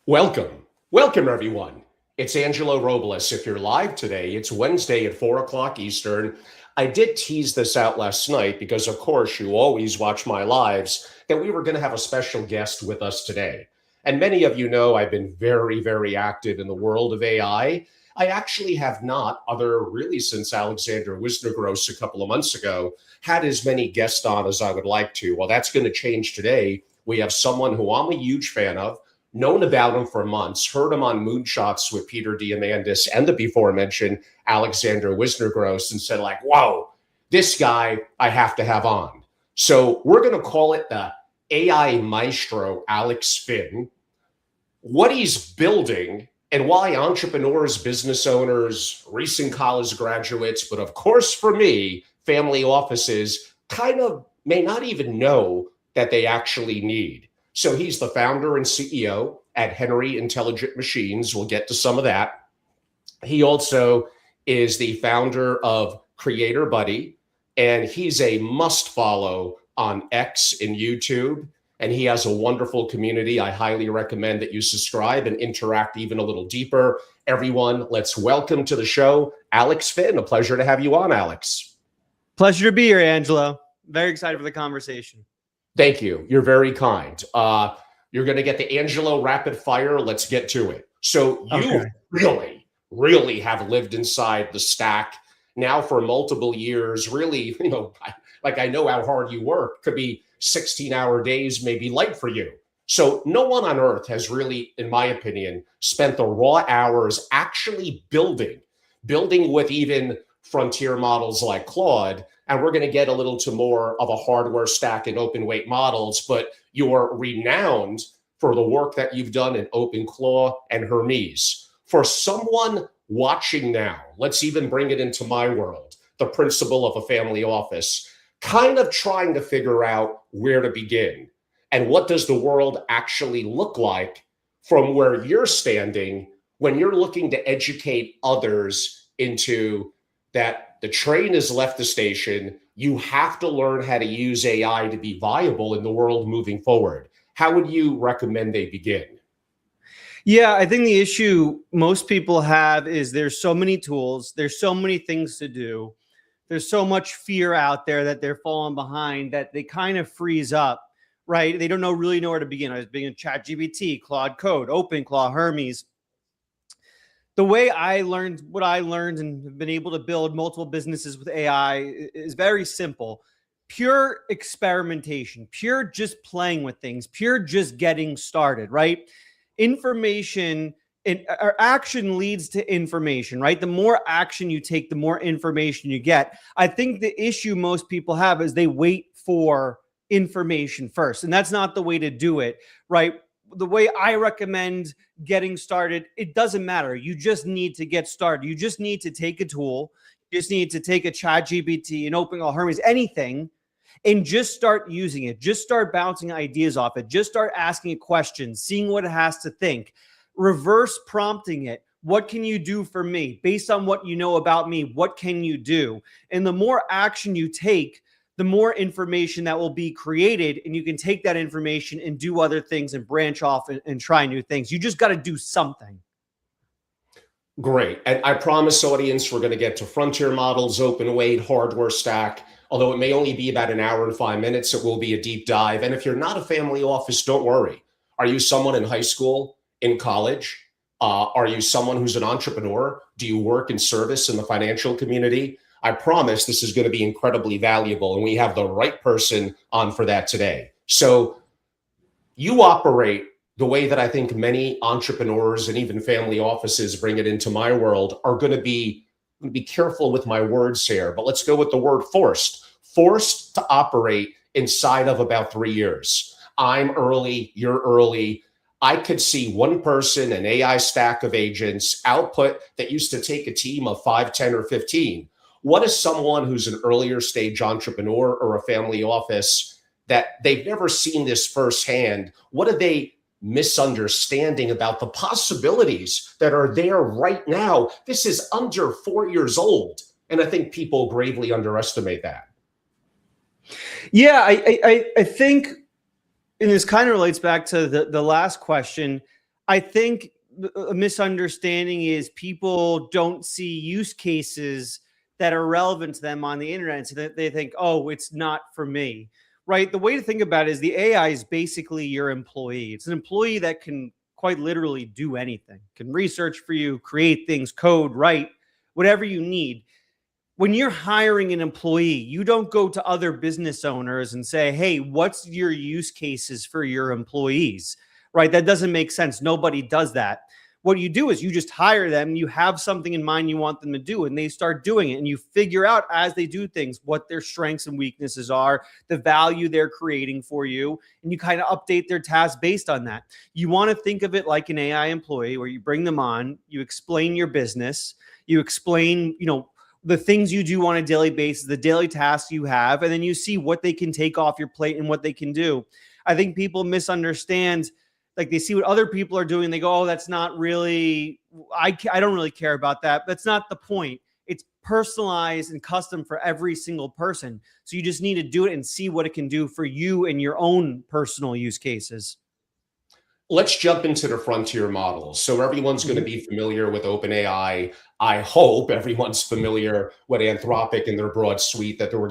Welcome. Welcome, everyone. It's Angelo Robles. If you're live today, it's Wednesday at 4 o'clock Eastern. I did tease this out last night because, of course, you always watch my lives, that we were going to have a special guest with us today. And many of you know I've been very, very active in the world of AI. I actually have not, really since Alexander Wisnergross a couple of months ago, had as many guests on as I would like to. Well, that's going to change today. We have someone who I'm a huge fan of, known about him for months, heard him on Moonshots with Peter Diamandis and the before mentioned Alexander Wisnergross, and said, like, whoa, this guy I have to have on. So we're going to call it the AI Maestro, Alex Finn. What he's building and why entrepreneurs, business owners, recent college graduates, but of course for me, family offices kind of may not even know that they actually need. So he's the founder and CEO at Henry Intelligent Machines. We'll get to some of that. He also is the founder of Creator Buddy, and he's a must follow on X and YouTube. And he has a wonderful community. I highly recommend that you subscribe and interact even a little deeper. Everyone, let's welcome to the show, Alex Finn. A pleasure to have you on, Alex. Pleasure to be here, Angelo. Very excited for the conversation. Thank you. You're very kind. You're going to get the Angelo rapid fire. Let's get to it. So you really have lived inside the stack now for multiple years. Really, like I know how hard you work. Could be 16-hour days, maybe light for you. So no one on earth has really, in my opinion, spent the raw hours actually building with even frontier models like Claude. And we're going to get a little to more of a hardware stack and open weight models, but you're renowned for the work that you've done in OpenClaw and Hermes. For someone watching now, let's even bring it into my world, the principal of a family office, kind of trying to figure out where to begin and what does the world actually look like from where you're standing when you're looking to educate others into that the train has left the station. You have to learn how to use AI to be viable in the world moving forward. How would you recommend they begin? Yeah, I think the issue most people have is there's so many tools, there's so many things to do, there's so much fear out there that they're falling behind that they kind of freeze up, right? They don't really know where to begin. I was beginning ChatGPT, Claude Code, OpenClaw, Hermes. The way I learned what I learned and have been able to build multiple businesses with AI is very simple. Pure experimentation, pure just playing with things, pure just getting started, right? Information or action leads to information, right? The more action you take, the more information you get. I think the issue most people have is they wait for information first, and that's not the way to do it, right? The way I recommend getting started, it doesn't matter. You just need to get started. You just need to take a tool. You just need to take a ChatGPT, an OpenClaw, Hermes, anything, and just start using it. Just start bouncing ideas off it. Just start asking it questions, seeing what it has to think, reverse prompting it. What can you do for me? Based on what you know about me, what can you do? And the more action you take, the more information that will be created, and you can take that information and do other things and branch off and try new things. You just got to do something. Great. And I promise, audience, we're going to get to frontier models, open weight, hardware stack. Although it may only be about an hour and 5 minutes, it will be a deep dive. And if you're not a family office, don't worry. Are you someone in high school, in college? Are you someone who's an entrepreneur? Do you work in service in the financial community? I promise this is going to be incredibly valuable, and we have the right person on for that today. So you operate the way that I think many entrepreneurs and even family offices, bring it into my world, are going to be careful with my words here, but let's go with the word forced to operate inside of about 3 years. I'm early, you're early. I could see one person, an AI stack of agents, output that used to take a team of 5, 10, or 15. What is someone who's an earlier stage entrepreneur or a family office that they've never seen this firsthand? What are they misunderstanding about the possibilities that are there right now? This is under 4 years old. And I think people gravely underestimate that. Yeah, I think, and this kind of relates back to the last question. I think a misunderstanding is people don't see use cases that are relevant to them on the internet. So that they think, oh, it's not for me, right? The way to think about it is the AI is basically your employee. It's an employee that can quite literally do anything, can research for you, create things, code, write, whatever you need. When you're hiring an employee, you don't go to other business owners and say, hey, what's your use cases for your employees? Right? That doesn't make sense. Nobody does that. What you do is you just hire them. You have something in mind you want them to do, and they start doing it. And you figure out as they do things what their strengths and weaknesses are, the value they're creating for you, and you kind of update their tasks based on that. You want to think of it like an AI employee where you bring them on, you explain your business, you explain, the things you do on a daily basis, the daily tasks you have, and then you see what they can take off your plate and what they can do. I think people misunderstand. Like they see what other people are doing. They go, oh, that's not really, I don't really care about that. That's not the point. It's personalized and custom for every single person. So you just need to do it and see what it can do for you and your own personal use cases. Let's jump into the frontier models. So everyone's going to be familiar with OpenAI. I hope everyone's familiar with Anthropic and their broad suite that we're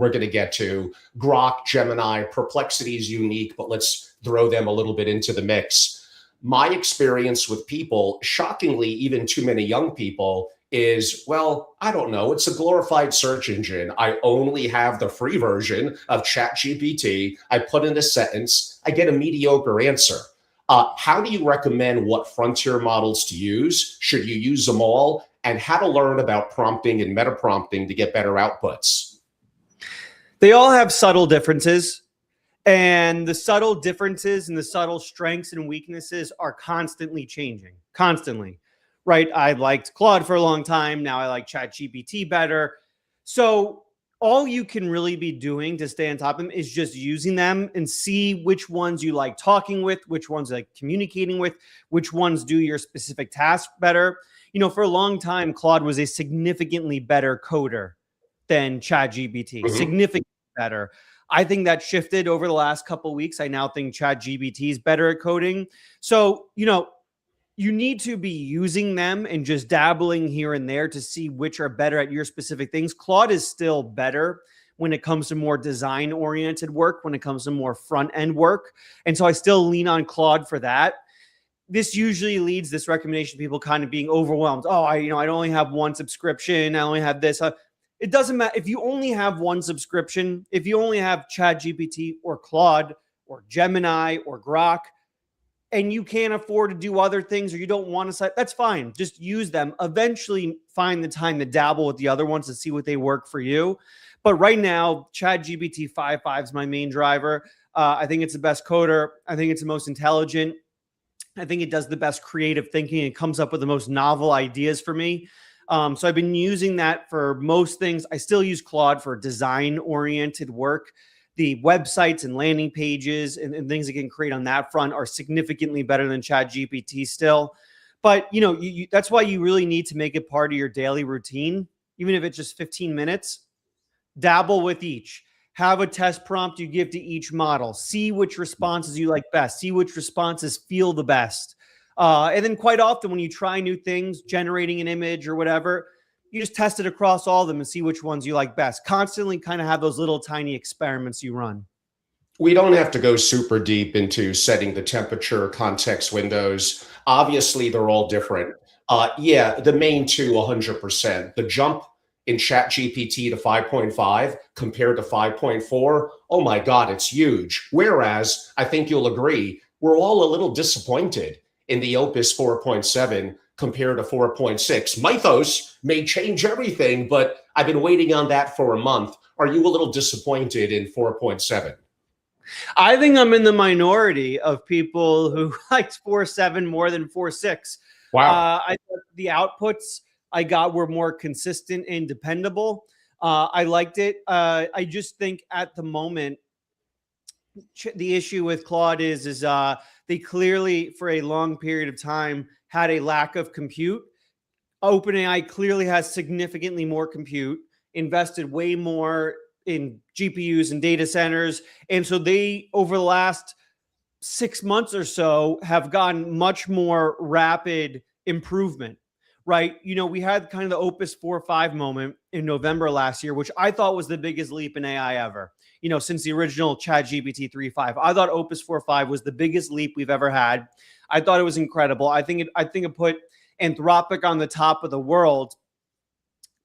going to get to. Grok, Gemini, Perplexity is unique, but let's throw them a little bit into the mix. My experience with people, shockingly, even too many young people, is, well, I don't know. It's a glorified search engine. I only have the free version of ChatGPT. I put in a sentence, I get a mediocre answer. How do you recommend what frontier models to use? Should you use them all? And how to learn about prompting and meta prompting to get better outputs? They all have subtle differences. And the subtle differences and the subtle strengths and weaknesses are constantly changing, constantly, right? I liked Claude for a long time. Now I like ChatGPT better. So all you can really be doing to stay on top of them is just using them and see which ones you like talking with, which ones you like communicating with, which ones do your specific task better. For a long time, Claude was a significantly better coder than ChatGPT, significantly better. I think that shifted over the last couple of weeks. I now think ChatGPT is better at coding. So, you need to be using them and just dabbling here and there to see which are better at your specific things. Claude is still better when it comes to more design-oriented work, when it comes to more front-end work. And so I still lean on Claude for that. This usually leads this recommendation to people kind of being overwhelmed. Oh, I only have one subscription. I only have this. It doesn't matter. If you only have one subscription, if you only have ChatGPT or Claude or Gemini or Grok, and you can't afford to do other things or you don't want to, that's fine. Just use them. Eventually find the time to dabble with the other ones to see what they work for you. But right now, ChatGPT 5.5 is my main driver. I think it's the best coder. I think it's the most intelligent. I think it does the best creative thinking. It comes up with the most novel ideas for me. So I've been using that for most things. I still use Claude for design-oriented work. The websites and landing pages and things it can create on that front are significantly better than ChatGPT still. But, that's why you really need to make it part of your daily routine, even if it's just 15 minutes. Dabble with each. Have a test prompt you give to each model. See which responses you like best. See which responses feel the best. And then quite often when you try new things, generating an image or whatever, you just test it across all of them and see which ones you like best. Constantly kind of have those little tiny experiments you run. We don't have to go super deep into setting the temperature, context windows. Obviously, they're all different. The main two, 100%. The jump in ChatGPT to 5.5 compared to 5.4, oh my God, it's huge. Whereas, I think you'll agree, we're all a little disappointed in the Opus 4.7 compared to 4.6. Mythos may change everything, but I've been waiting on that for a month. Are you a little disappointed in 4.7? I think I'm in the minority of people who liked 4.7 more than 4.6. Wow. I thought the outputs I got were more consistent and dependable. I liked it. I just think at the moment, the issue with Claude is they clearly, for a long period of time, had a lack of compute. OpenAI clearly has significantly more compute, invested way more in GPUs and data centers. And so they, over the last 6 months or so have gotten much more rapid improvement, right? We had kind of the Opus 4.5 moment in November last year, which I thought was the biggest leap in AI ever. Since the original ChatGPT 3.5, I thought Opus 4.5 was the biggest leap we've ever had. I thought it was incredible. I think it put Anthropic on the top of the world.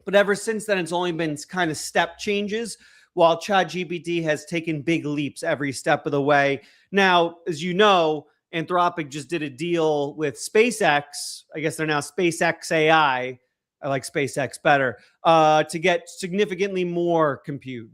But ever since then, it's only been kind of step changes, while ChatGPT has taken big leaps every step of the way. Now, as you know, Anthropic just did a deal with SpaceX. I guess they're now SpaceX AI. I like SpaceX better, to get significantly more compute.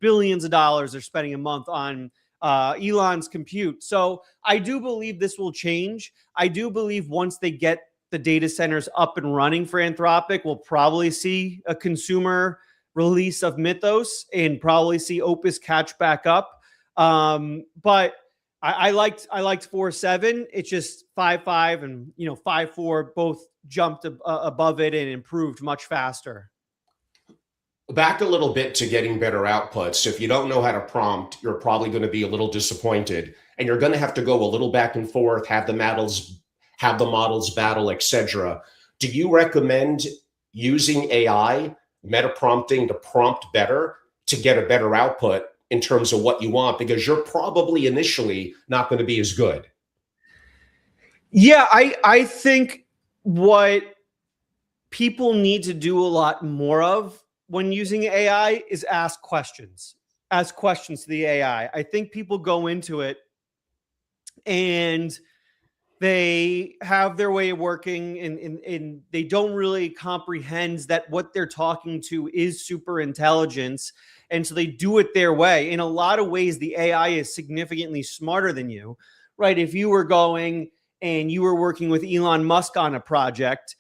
Billions of dollars they're spending a month on Elon's compute. So I do believe this will change. I do believe once they get the data centers up and running for Anthropic, we'll probably see a consumer release of Mythos and probably see Opus catch back up. But I liked 4.7. It's just 5.5 and 5.4 both jumped above it and improved much faster. Back a little bit to getting better outputs. If you don't know how to prompt, you're probably going to be a little disappointed, and you're going to have to go a little back and forth, have the models battle, etc. Do you recommend using AI, meta prompting, to prompt better to get a better output in terms of what you want? Because you're probably initially not going to be as good. Yeah, I think what people need to do a lot more of when using AI is ask questions. Ask questions to the AI. I think people go into it and they have their way of working and they don't really comprehend that what they're talking to is super intelligence. And so they do it their way. In a lot of ways, the AI is significantly smarter than you, right? If you were going and you were working with Elon Musk on a project,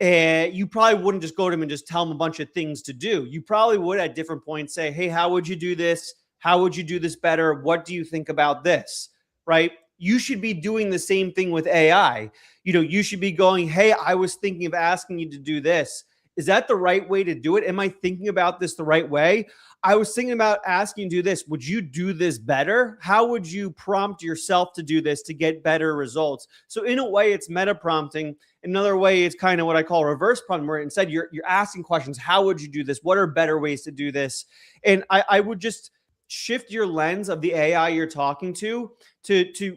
you probably wouldn't just go to him and just tell him a bunch of things to do. You probably would at different points say, hey, how would you do this? How would you do this better? What do you think about this? Right? You should be doing the same thing with AI. You should be going, hey, I was thinking of asking you to do this. Is that the right way to do it? Am I thinking about this the right way? I was thinking about asking you to do this. Would you do this better? How would you prompt yourself to do this to get better results? So in a way, it's meta prompting. Another way, it's kind of what I call reverse prompting, where instead you're asking questions. How would you do this? What are better ways to do this? And I would just shift your lens of the AI you're talking to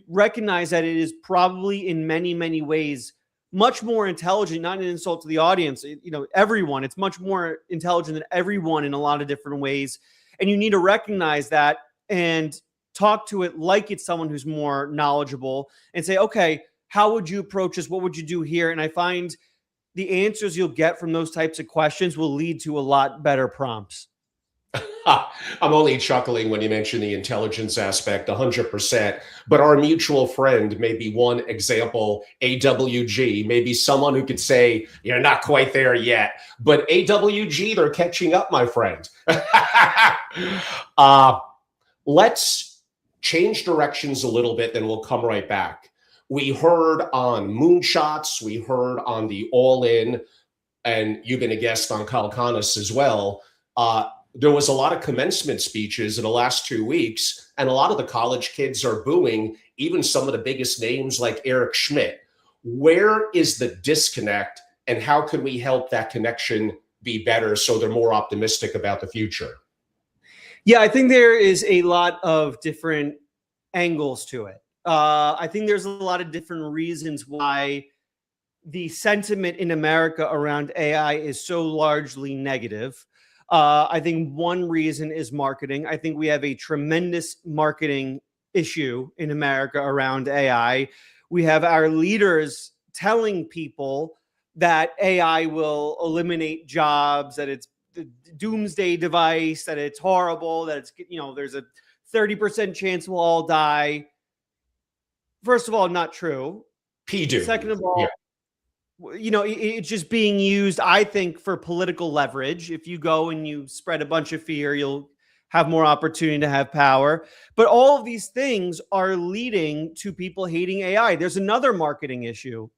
recognize that it is probably in many, many ways much more intelligent, not an insult to the audience, everyone. It's much more intelligent than everyone in a lot of different ways. And you need to recognize that and talk to it like it's someone who's more knowledgeable and say, okay, how would you approach this? What would you do here? And I find the answers you'll get from those types of questions will lead to a lot better prompts. I'm only chuckling when you mention the intelligence aspect, 100%. But our mutual friend may be one example, AWG, maybe someone who could say, you're not quite there yet. But AWG, they're catching up, my friend. Let's change directions a little bit, then we'll come right back. We heard on Moonshots, we heard on the All In, and you've been a guest on Kalkanis as well. There was a lot of commencement speeches in the last 2 weeks, and a lot of the college kids are booing even some of the biggest names like Eric Schmidt. Where is the disconnect, and how can we help that connection be better so they're more optimistic about the future? Yeah, I think there is a lot of different angles to it. I think there's a lot of different reasons why the sentiment in America around AI is so largely negative. I think one reason is marketing. I think we have a tremendous marketing issue in America around AI. We have our leaders telling people that AI will eliminate jobs, that it's the doomsday device, that it's horrible, that it's, there's a 30% chance we'll all die. First of all, not true. Second of all, it's just being used, I think, for political leverage. If you go and you spread a bunch of fear, you'll have more opportunity to have power. But all of these things are leading to people hating AI. There's another marketing issue.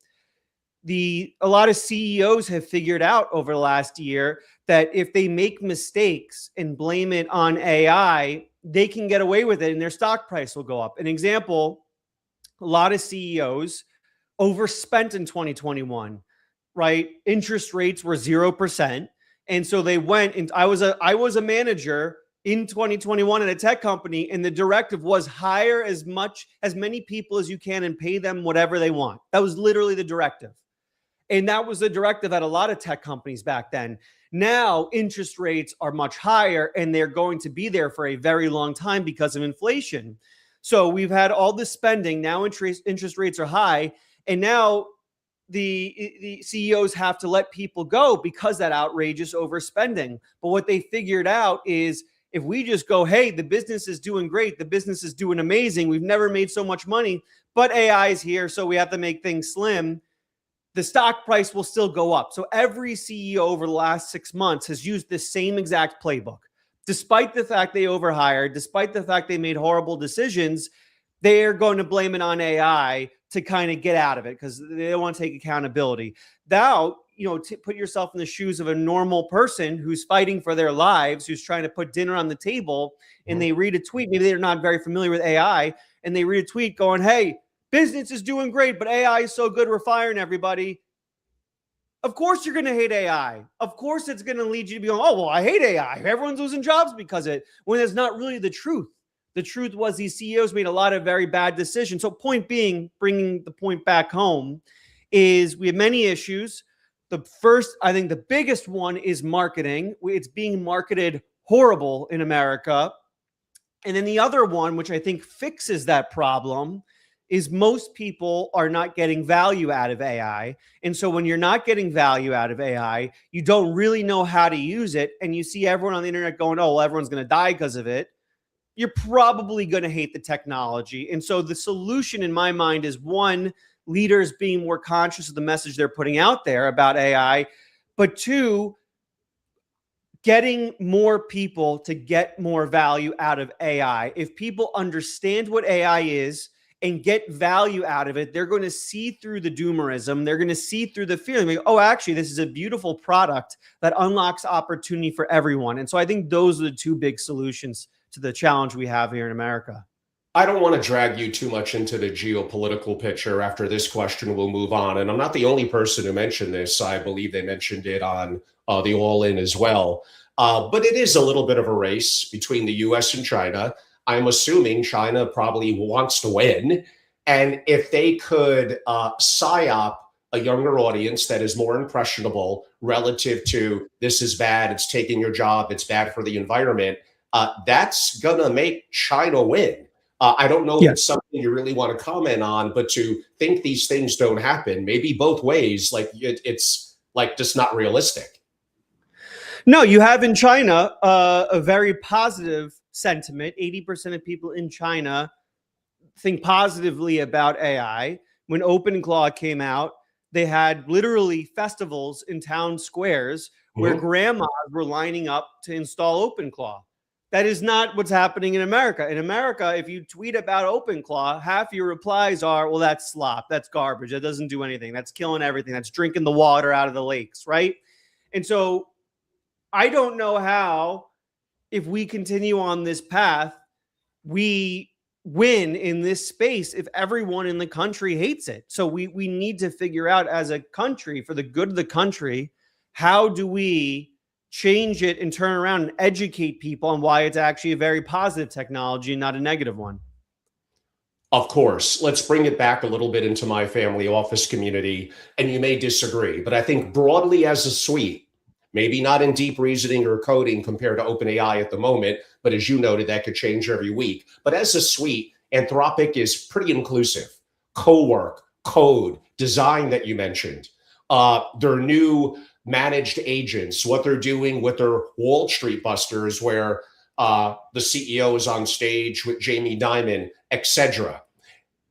A lot of CEOs have figured out over the last year that if they make mistakes and blame it on AI, they can get away with it and their stock price will go up. An example, a lot of CEOs overspent in 2021, right? Interest rates were 0%. And so they went, and I was a manager in 2021 at a tech company, and the directive was hire as many people as you can and pay them whatever they want. That was literally the directive. And that was the directive at a lot of tech companies back then. Now interest rates are much higher, and they're going to be there for a very long time because of inflation. So we've had all this spending. Now interest rates are high, and now the CEOs have to let people go because that outrageous overspending. But what they figured out is, if we just go, hey, the business is doing great, the business is doing amazing, we've never made so much money, but AI is here, so we have to make things slim, the stock price will still go up. So every CEO over the last 6 months has used the same exact playbook. Despite the fact they overhired, despite the fact they made horrible decisions, they're going to blame it on AI to kind of get out of it because they don't want to take accountability. Now, put yourself in the shoes of a normal person who's fighting for their lives, who's trying to put dinner on the table, and they read a tweet. Maybe they're not very familiar with AI, and they read a tweet going, hey, business is doing great, but AI is so good, we're firing everybody. Of course you're going to hate AI. Of course it's going to lead you to be going, oh, well, I hate AI. Everyone's losing jobs because of it, when it's not really the truth. The truth was these CEOs made a lot of very bad decisions. So point being, bringing the point back home, is we have many issues. The first, I think the biggest one is marketing. It's being marketed horrible in America. And then the other one, which I think fixes that problem, is most people are not getting value out of AI. And so when you're not getting value out of AI, you don't really know how to use it. And you see everyone on the internet going, oh, well, everyone's going to die because of it. You're probably going to hate the technology. And so the solution in my mind is, one, leaders being more conscious of the message they're putting out there about AI, but two, getting more people to get more value out of AI. If people understand what AI is and get value out of it, they're going to see through the doomerism. They're going to see through the feeling like, oh, actually, this is a beautiful product that unlocks opportunity for everyone. And so I think those are the two big solutions to the challenge we have here in America. I don't want to drag you too much into the geopolitical picture. After this question, we'll move on. And I'm not the only person who mentioned this. I believe they mentioned it on the All In as well. But it is a little bit of a race between the US and China. I'm assuming China probably wants to win. And if they could psyop a younger audience that is more impressionable relative to this is bad, it's taking your job, it's bad for the environment, that's going to make China win. I don't know if it's something you really want to comment on, but to think these things don't happen, maybe both ways, like it's like just not realistic. No, you have in China a very positive sentiment. 80% of people in China think positively about AI. When OpenClaw came out, they had literally festivals in town squares where grandmas were lining up to install OpenClaw. That is not what's happening in America. In America, if you tweet about OpenClaw, half your replies are, well, that's slop, that's garbage, that doesn't do anything, that's killing everything, that's drinking the water out of the lakes, right? And so I don't know how, if we continue on this path, we win in this space if everyone in the country hates it. So we need to figure out, as a country, for the good of the country, how do we change it and turn around and educate people on why it's actually a very positive technology and not a negative one. Of course, let's bring it back a little bit into my family office community, and you may disagree, but I think broadly as a suite, maybe not in deep reasoning or coding compared to OpenAI at the moment, but as you noted, that could change every week. But as a suite, Anthropic is pretty inclusive. Co-work, code, design that you mentioned, their new managed agents, what they're doing with their Wall Street busters, where the CEO is on stage with Jamie Dimon, etc.,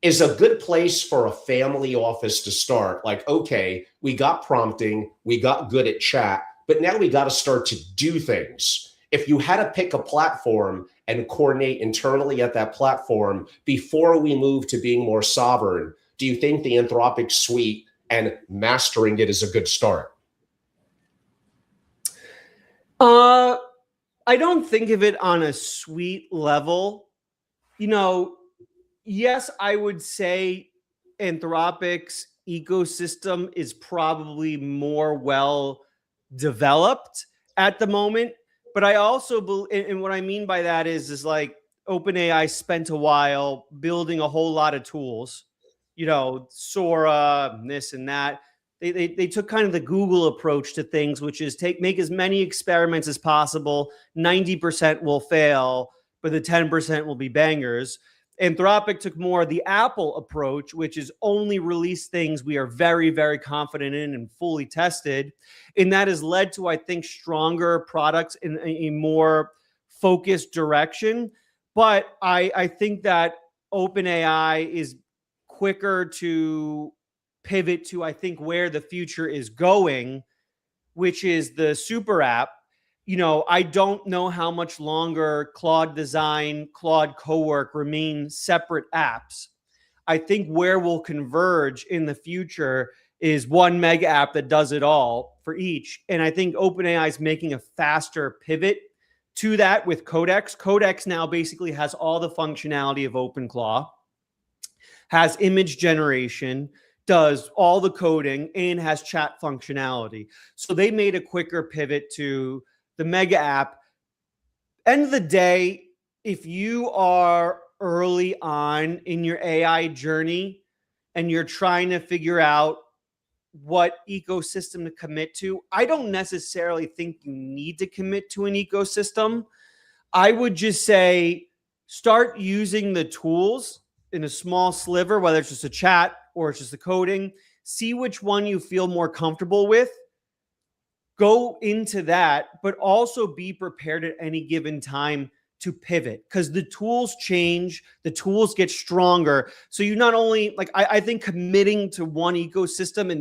is a good place for a family office to start. Like, okay, we got prompting, we got good at chat, but now we got to start to do things. If you had to pick a platform and coordinate internally at that platform before we move to being more sovereign, do you think the Anthropic suite and mastering it is a good start? I don't think of it on a suite level. You know, Yes, I would say Anthropic's ecosystem is probably more well developed at the moment. But I also believe, and what I mean by that is like OpenAI spent a while building a whole lot of tools, Sora, this and that. They took kind of the Google approach to things, which is make as many experiments as possible. 90% will fail, but the 10% will be bangers. Anthropic took more of the Apple approach, which is only release things we are very, very confident in and fully tested. And that has led to, I think, stronger products in a more focused direction. But I think that OpenAI is quicker to pivot to, I think, where the future is going, which is the super app. I don't know how much longer Claude Design, Claude Cowork remain separate apps. I think where we'll converge in the future is one mega app that does it all for each. And I think OpenAI is making a faster pivot to that with Codex. Codex now basically has all the functionality of OpenClaw, has image generation, does all the coding, and has chat functionality. So they made a quicker pivot to the mega app. End of the day, if you are early on in your AI journey and you're trying to figure out what ecosystem to commit to, I don't necessarily think you need to commit to an ecosystem. I would just say start using the tools in a small sliver, whether it's just a chat or it's just the coding. See which one you feel more comfortable with. Go into that, but also be prepared at any given time to pivot, because the tools change, the tools get stronger. So you not only I think committing to one ecosystem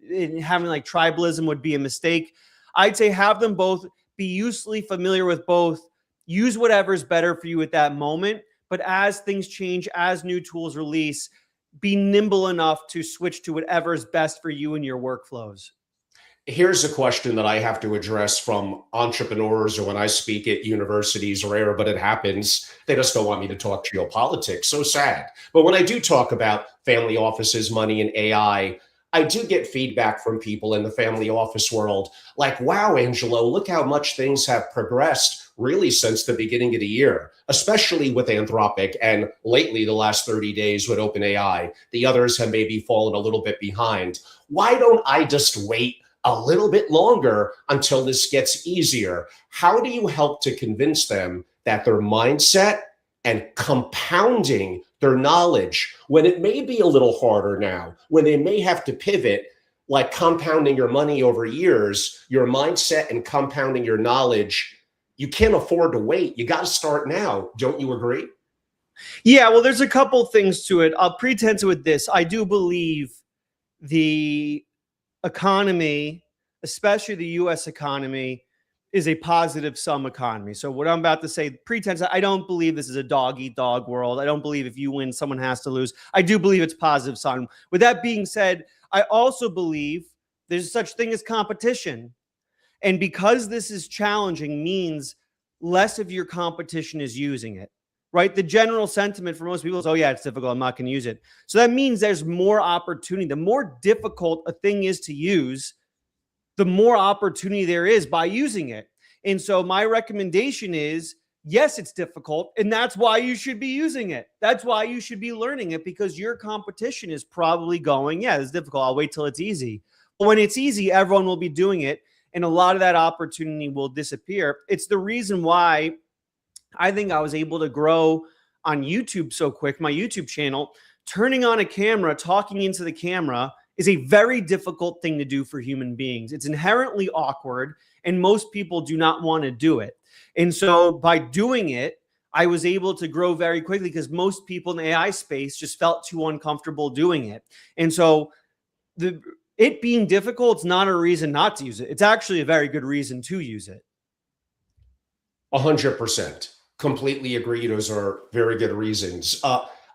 and having like tribalism would be a mistake. I'd say have them both, be usefully familiar with both, use whatever's better for you at that moment. But as things change, as new tools release, be nimble enough to switch to whatever is best for you and your workflows. Here's a question that I have to address from entrepreneurs, or when I speak at universities, rare, but it happens. They just don't want me to talk geopolitics. So sad. But when I do talk about family offices, money, and AI, I do get feedback from people in the family office world like, wow, Angelo, look how much things have progressed really since the beginning of the year, especially with Anthropic, and lately the last 30 days with OpenAI. The others have maybe fallen a little bit behind. Why don't I just wait a little bit longer until this gets easier? How do you help to convince them that their mindset and compounding their knowledge, when it may be a little harder now, when they may have to pivot, like compounding your money over years, your mindset and compounding your knowledge, you can't afford to wait. You got to start now. Don't you agree? Yeah, well, there's a couple things to it. I'll pretend with this. I do believe the economy, especially the US economy, is a positive sum economy. So what I'm about to say, pretense, I don't believe this is a dog eat dog world. I don't believe if you win, someone has to lose. I do believe it's positive sum. With that being said, I also believe there's such thing as competition. And because this is challenging means less of your competition is using it, right? The general sentiment for most people is, oh yeah, it's difficult, I'm not going to use it. So that means there's more opportunity. The more difficult a thing is to use, the more opportunity there is by using it. And so my recommendation is, yes, it's difficult, and that's why you should be using it. That's why you should be learning it, because your competition is probably going, yeah, it's difficult, I'll wait till it's easy. But when it's easy, everyone will be doing it, and a lot of that opportunity will disappear. It's the reason why I think I was able to grow on YouTube so quick, my YouTube channel. Turning on a camera, talking into the camera is a very difficult thing to do for human beings. It's inherently awkward, and most people do not want to do it. And so by doing it, I was able to grow very quickly, because most people in the AI space just felt too uncomfortable doing it. And so it being difficult is not a reason not to use it. It's actually a very good reason to use it. 100%. Completely agree. Those are very good reasons.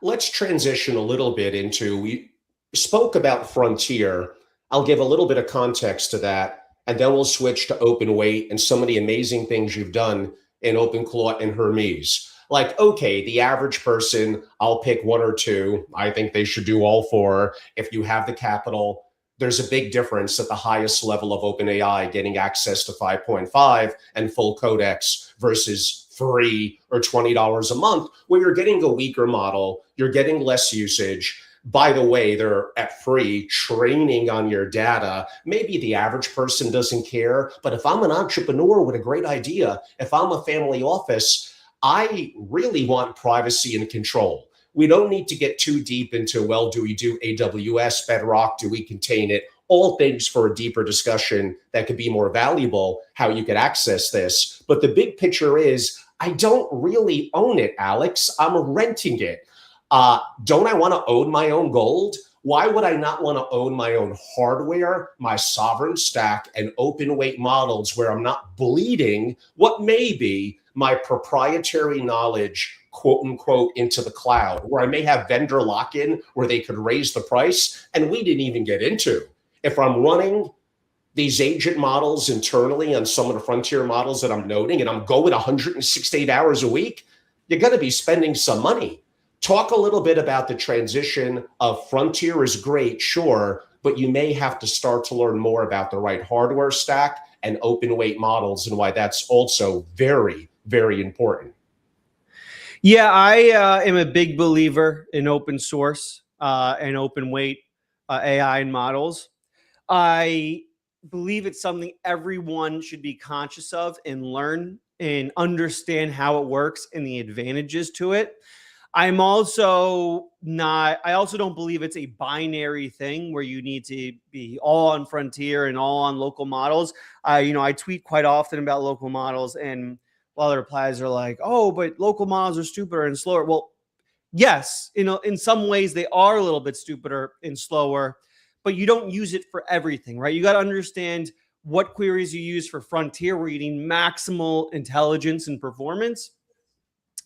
Let's transition a little bit into, we spoke about Frontier. I'll give a little bit of context to that, and then we'll switch to open weight and some of the amazing things you've done in OpenClaw and Hermes. Like, okay, the average person, I'll pick one or two. I think they should do all four. If you have the capital, there's a big difference at the highest level of OpenAI getting access to 5.5 and full codex versus free or $20 a month, where you're getting a weaker model, you're getting less usage. By the way, they're at free training on your data. Maybe the average person doesn't care, but if I'm an entrepreneur with a great idea, if I'm a family office, I really want privacy and control. We don't need to get too deep into, well, do we do AWS, Bedrock? Do we contain it? All things for a deeper discussion that could be more valuable, how you could access this. But the big picture is, I don't really own it, Alex. I'm renting it. Don't I want to own my own gold? Why would I not want to own my own hardware, my sovereign stack, and open weight models where I'm not bleeding what may be my proprietary knowledge, quote unquote, into the cloud, where I may have vendor lock-in where they could raise the price, and we didn't even get into. If I'm running these agent models internally on some of the frontier models that I'm noting, and I'm going 168 hours a week, you're going to be spending some money. Talk a little bit about the transition of frontier is great, sure, but you may have to start to learn more about the right hardware stack and open weight models and why that's also very, very important. Yeah, I am a big believer in open source and open weight AI and models. I believe it's something everyone should be conscious of and learn and understand how it works and the advantages to it. I also don't believe it's a binary thing where you need to be all on frontier and all on local models. I tweet quite often about local models, and a lot of replies are like, oh, but local models are stupider and slower. Well, yes, in some ways they are a little bit stupider and slower, but you don't use it for everything, right? You got to understand what queries you use for frontier where you need maximal intelligence and performance,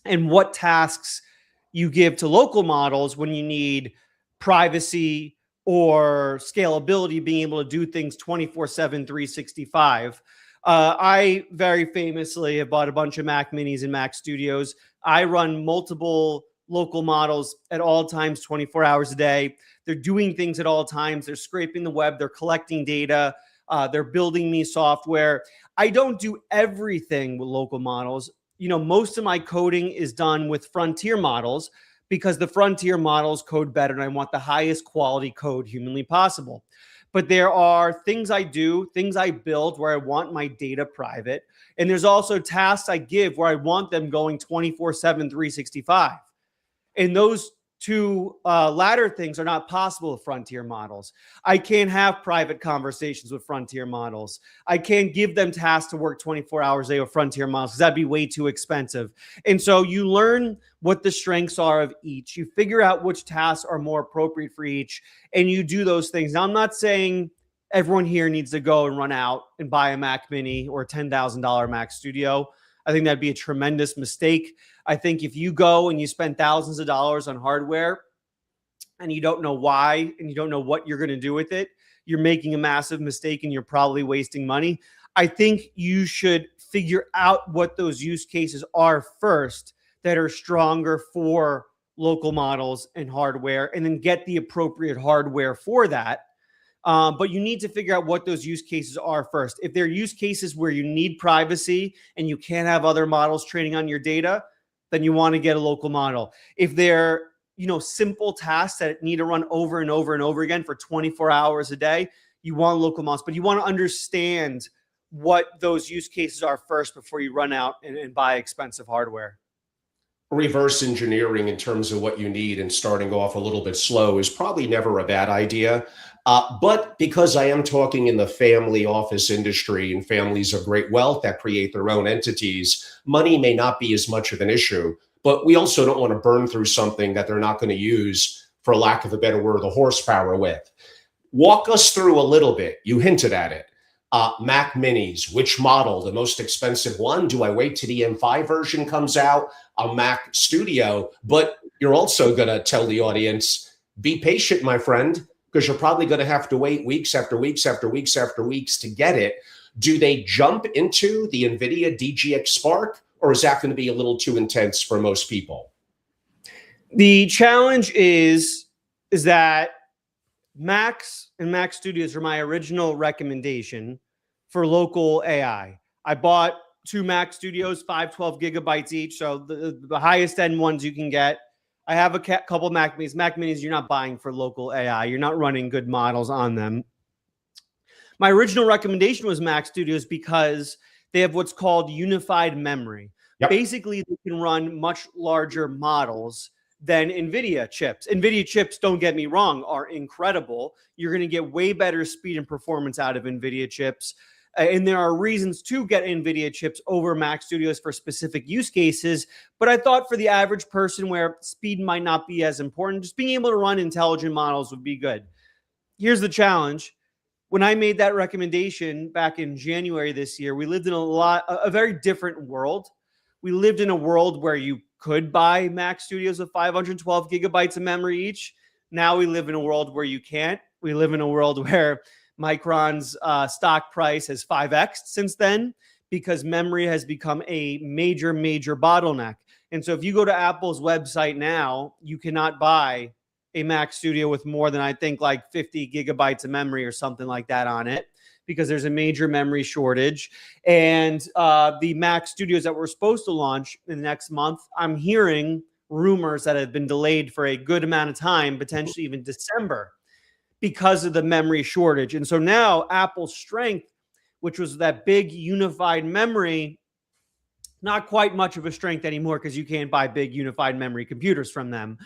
and what tasks you give to local models when you need privacy or scalability, being able to do things 24/7, 365. I very famously have bought a bunch of Mac Minis and Mac Studios. I run multiple local models at all times, 24 hours a day. They're doing things at all times. They're scraping the web. They're collecting data. They're building me software. I don't do everything with local models. Most of my coding is done with frontier models because the frontier models code better and I want the highest quality code humanly possible. But there are things I do, things I build where I want my data private. And there's also tasks I give where I want them going 24/7, 365. And those two latter things are not possible with frontier models. I can't have private conversations with frontier models. I can't give them tasks to work 24 hours a day with frontier models because that'd be way too expensive. And so you learn what the strengths are of each. You figure out which tasks are more appropriate for each, and you do those things. Now, I'm not saying everyone here needs to go and run out and buy a Mac Mini or a $10,000 Mac Studio. I think that'd be a tremendous mistake. I think if you go and you spend thousands of dollars on hardware and you don't know why and you don't know what you're going to do with it, you're making a massive mistake and you're probably wasting money. I think you should figure out what those use cases are first that are stronger for local models and hardware, and then get the appropriate hardware for that. But you need to figure out what those use cases are first. If they're use cases where you need privacy and you can't have other models training on your data, then you want to get a local model. If they're, simple tasks that need to run over and over and over again for 24 hours a day, you want local models. But you want to understand what those use cases are first before you run out and buy expensive hardware. Reverse engineering in terms of what you need and starting off a little bit slow is probably never a bad idea. But because I am talking in the family office industry and families of great wealth that create their own entities, money may not be as much of an issue. But we also don't want to burn through something that they're not going to use, for lack of a better word, the horsepower with. Walk us through a little bit. You hinted at it. Mac Minis, which model, the most expensive one? Do I wait till the M5 version comes out? A Mac Studio, but you're also going to tell the audience, be patient, my friend, because you're probably going to have to wait weeks after weeks after weeks after weeks to get it. Do they jump into the NVIDIA DGX Spark, or is that going to be a little too intense for most people? The challenge is that Max and Max Studios are my original recommendation for local AI. I bought 2 Mac Studios, 512 gigabytes each, so the highest end ones you can get. I have a couple Mac Minis. Mac Minis, you're not buying for local AI. You're not running good models on them. My original recommendation was Mac Studios because they have what's called unified memory. Yep. Basically, they can run much larger models than NVIDIA chips. NVIDIA chips, don't get me wrong, are incredible. You're going to get way better speed and performance out of NVIDIA chips. And there are reasons to get NVIDIA chips over Mac Studios for specific use cases. But I thought for the average person where speed might not be as important, just being able to run intelligent models would be good. Here's the challenge. When I made that recommendation back in January this year, we lived in a very different world. We lived in a world where you could buy Mac Studios with 512 gigabytes of memory each. Now we live in a world where you can't. We live in a world where Micron's stock price has 5x since then because memory has become a major, major bottleneck. And so if you go to Apple's website now, you cannot buy a Mac Studio with more than, I think, like 50 gigabytes of memory or something like that on it because there's a major memory shortage. And the Mac Studios that we're supposed to launch in the next month, I'm hearing rumors that have been delayed for a good amount of time, potentially even December, because of the memory shortage. And so now Apple's strength, which was that big unified memory, not quite much of a strength anymore because you can't buy big unified memory computers from them.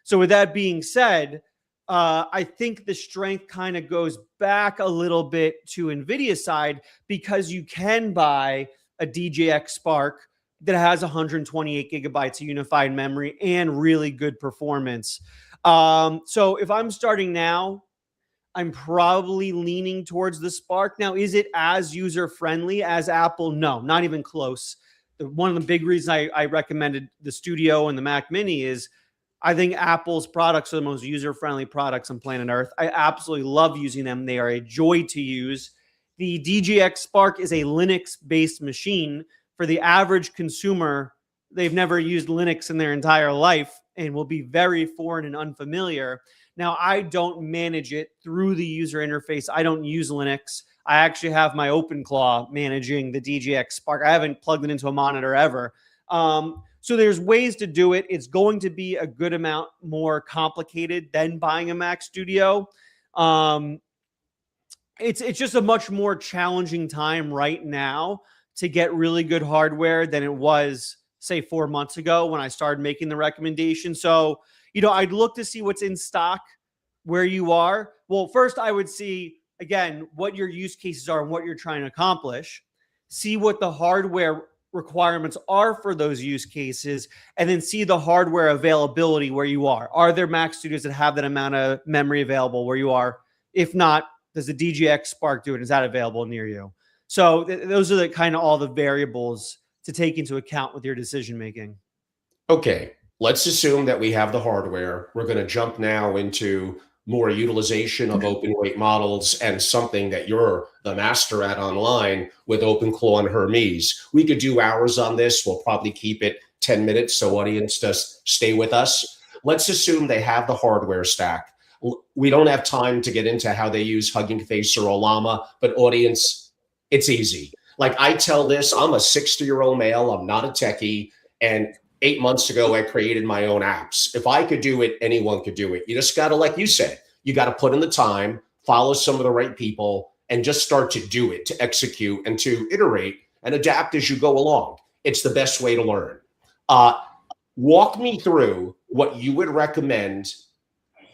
So with that being said, I think the strength kind of goes back a little bit to NVIDIA's side because you can buy a DJX Spark that has 128 gigabytes of unified memory and really good performance. So if I'm starting now, I'm probably leaning towards the Spark. Now, is it as user-friendly as Apple? No, not even close. One of the big reasons I recommended the Studio and the Mac Mini is I think Apple's products are the most user-friendly products on planet Earth. I absolutely love using them. They are a joy to use. The DJX Spark is a Linux-based machine. For the average consumer, they've never used Linux in their entire life and will be very foreign and unfamiliar. Now, I don't manage it through the user interface. I don't use Linux. I actually have my OpenClaw managing the DJX Spark. I haven't plugged it into a monitor ever. So there's ways to do it. It's going to be a good amount more complicated than buying a Mac Studio. It's just a much more challenging time right now to get really good hardware than it was, say, 4 months ago when I started making the recommendation. So, I'd look to see what's in stock where you are. Well, first I would see, again, what your use cases are and what you're trying to accomplish. See what the hardware requirements are for those use cases, and then see the hardware availability where you are. Are there Mac Studios that have that amount of memory available where you are? If not, does the DJX Spark do it? Is that available near you? So those are the kind of all the variables to take into account with your decision making. Okay, let's assume that we have the hardware. We're going to jump now into more utilization of open weight models and something that you're the master at online with OpenClaw and Hermes. We could do hours on this. We'll probably keep it 10 minutes so audience just stay with us. Let's assume they have the hardware stack. We don't have time to get into how they use Hugging Face or Olama, but audience, it's easy. Like I tell this, I'm a 60-year-old male. I'm not a techie. And 8 months ago, I created my own apps. If I could do it, anyone could do it. You just got to, like you said, you got to put in the time, follow some of the right people, and just start to do it, to execute and to iterate and adapt as you go along. It's the best way to learn. Walk me through what you would recommend.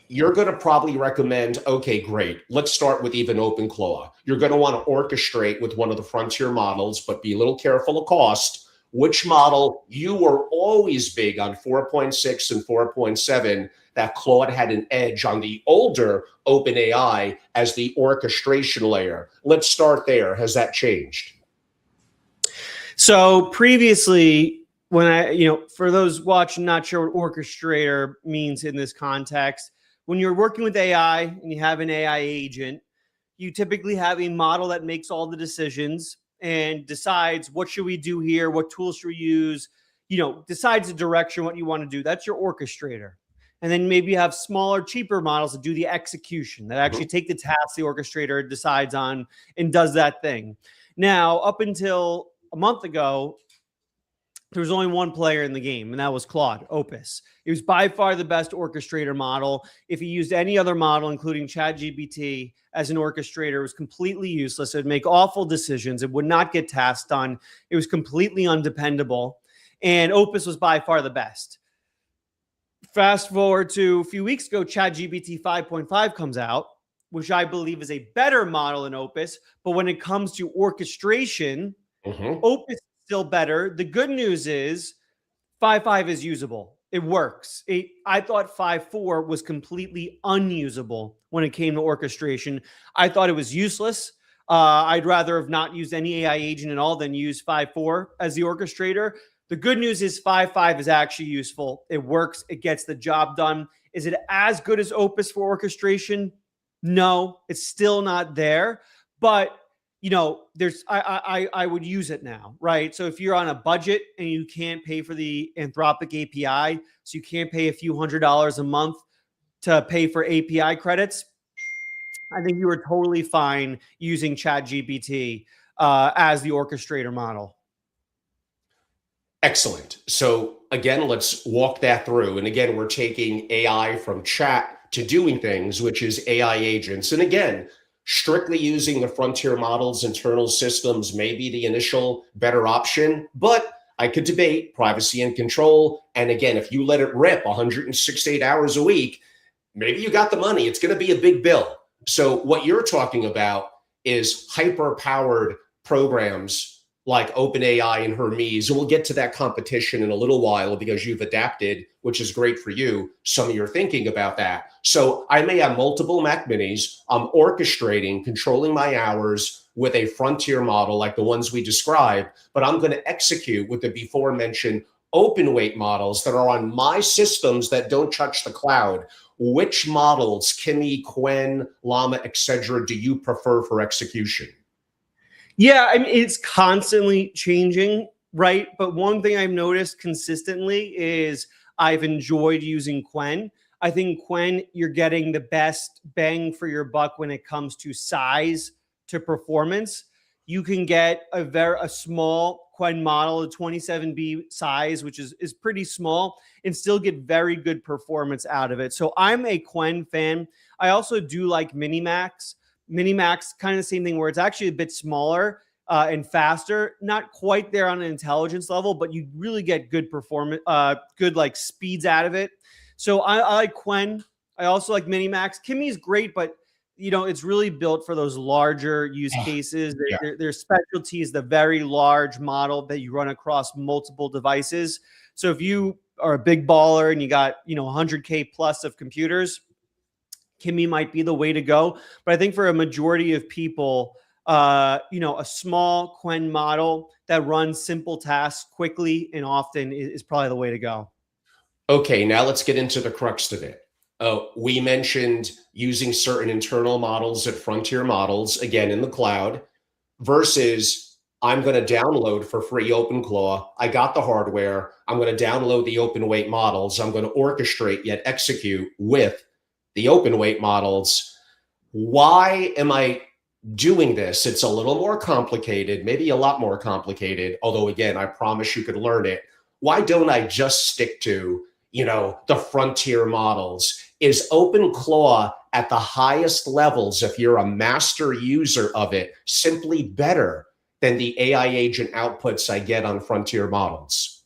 You're going to probably recommend, okay, great. Let's start with even OpenClaw. You're going to want to orchestrate with one of the frontier models, but be a little careful of cost. Which model? You were always big on 4.6 and 4.7, that Claude had an edge on the older OpenAI as the orchestration layer. Let's start there. Has that changed? So previously, when for those watching, not sure what orchestrator means in this context, when you're working with AI and you have an AI agent, you typically have a model that makes all the decisions, and decides what should we do here, what tools should we use, decides the direction, what you want to do. That's your orchestrator. And then maybe you have smaller, cheaper models that do the execution, that actually take the task the orchestrator decides on and does that thing. Now, up until a month ago, there was only one player in the game, and that was Claude, Opus. It was by far the best orchestrator model. If you used any other model, including ChatGPT, as an orchestrator, it was completely useless. It would make awful decisions. It would not get tasks done. It was completely undependable. And Opus was by far the best. Fast forward to a few weeks ago, ChatGPT 5.5 comes out, which I believe is a better model than Opus. But when it comes to orchestration, Opus is still better. The good news is 5.5 is usable. It works. I thought 5.4 was completely unusable when it came to orchestration. I thought it was useless. I'd rather have not used any AI agent at all than use 5.4 as the orchestrator. The good news is 5.5 is actually useful. It works. It gets the job done. Is it as good as Opus for orchestration? No, it's still not there. But I would use it now, right? So if you're on a budget and you can't pay for the Anthropic API, so you can't pay a few $100s a month to pay for API credits, I think you are totally fine using ChatGPT as the orchestrator model. Excellent. So again, let's walk that through. And again, we're taking AI from chat to doing things, which is AI agents. And again, strictly using the frontier models, internal systems may be the initial better option, but I could debate privacy and control. And again, if you let it rip 168 hours a week, maybe you got the money. It's going to be a big bill. So what you're talking about is hyper-powered programs like OpenAI and Hermes. And we'll get to that competition in a little while because you've adapted, which is great for you, some of your thinking about that. So I may have multiple Mac minis. I'm orchestrating, controlling my hours with a frontier model like the ones we described, but I'm going to execute with the before mentioned open weight models that are on my systems that don't touch the cloud. Which models, Kimi, Qwen, Llama, etc., do you prefer for execution? Yeah, I mean, it's constantly changing, right? But one thing I've noticed consistently is I've enjoyed using Qwen. I think Qwen, you're getting the best bang for your buck when it comes to size to performance. You can get a small Qwen model, a 27B size, which is pretty small, and still get very good performance out of it. So I'm a Qwen fan. I also do like Minimax. Minimax, kind of the same thing where it's actually a bit smaller and faster, not quite there on an intelligence level, but you really get good performance, good like speeds out of it. So I like Qwen. I also like Minimax. Kimi is great, but it's really built for those larger use cases. Their specialty is the very large model that you run across multiple devices. So if you are a big baller and you got 100K plus of computers, Kimi might be the way to go. But I think for a majority of people, a small Qwen model that runs simple tasks quickly and often is probably the way to go. Okay, now let's get into the crux of it. We mentioned using certain internal models at frontier models, again, in the cloud, versus I'm going to download for free OpenClaw. I got the hardware. I'm going to download the open weight models. I'm going to orchestrate yet execute with the open weight models. Why am I doing this? It's a little more complicated, maybe a lot more complicated. Although again, I promise you could learn it. Why don't I just stick to, the frontier models? Is OpenClaw at the highest levels, if you're a master user of it, simply better than the AI agent outputs I get on frontier models?